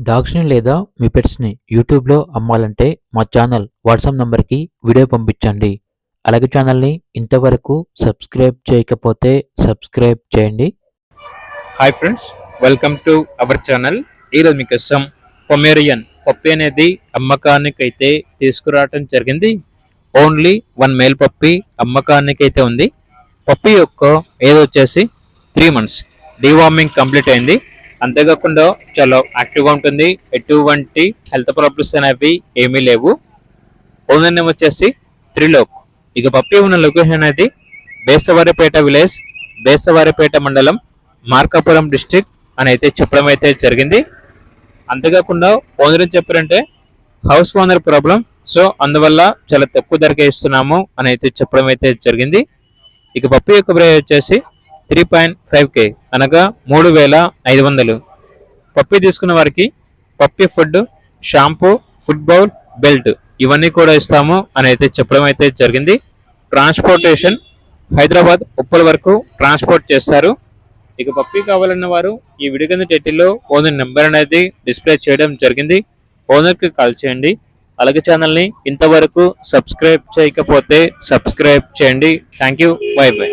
డాగ్స్‌ని లేదా మీ పెట్స్‌ని యూట్యూబ్‌లో అమ్మాలంటే మా ఛానల్ వాట్సాప్ నంబర్‌కి వీడియో పంపించండి. అలాగే ఛానల్‌ని ఇంతవరకు సబ్స్క్రైబ్ చేయకపోతే సబ్స్క్రైబ్ చేయండి. Hi friends, welcome to our channel. ఈరోజు మీకోసం పొమేరియన్ పప్పి అనేది అమ్మకానికైతే తీసుకురావడం జరిగింది. ఓన్లీ 1 మేల్ పప్పి అమ్మకానికైతే ఉంది. పప్పి యొక్క ఏజ్ వచ్చేసి 3 months. డీవార్మింగ్ కంప్లీట్ అయింది. అంతేకాకుండా చాలా యాక్టివ్గా ఉంటుంది. ఎటువంటి హెల్త్ ప్రాబ్లమ్స్ అనేవి ఏమీ లేవు. ఓనర్ నేమ్ వచ్చేసి త్రిలోక్. ఇక పప్పి ఉన్న లొకేషన్ అనేది బేస్తవారిపేట విలేజ్, బేస్తవారిపేట మండలం, మార్కాపురం డిస్టిక్ అని అయితే చెప్పడం అయితే జరిగింది. అంతేకాకుండా ఓనర్ ఏం చెప్పారంటే హౌస్ ఓనర్ ప్రాబ్లం, సో అందువల్ల చాలా తక్కువ ధరకే ఇస్తున్నాము అని అయితే చెప్పడం అయితే జరిగింది. ఇక పప్పి యొక్క ప్రైస్ వచ్చేసి 3.5K అనగా 3,500. పప్పి తీసుకున్న వారికి puppy food, shampoo, food bowl, belt ఇవన్నీ కూడా ఇస్తాము అని అయితే చెప్పడం అయితే జరిగింది. ట్రాన్స్పోర్టేషన్ హైదరాబాద్ ఉప్పల్ వరకు ట్రాన్స్పోర్ట్ చేస్తారు. ఇక పప్పి కావాలన్న వారు ఈ వీడియో కింద టైటిల్లో ఓనర్ నెంబర్ అనేది డిస్ప్లే చేయడం జరిగింది. ఓనర్కి కాల్ చేయండి. అలాగే ఛానల్ని ఇంతవరకు సబ్స్క్రైబ్ చేయకపోతే సబ్స్క్రైబ్ చేయండి. Thank you, by by.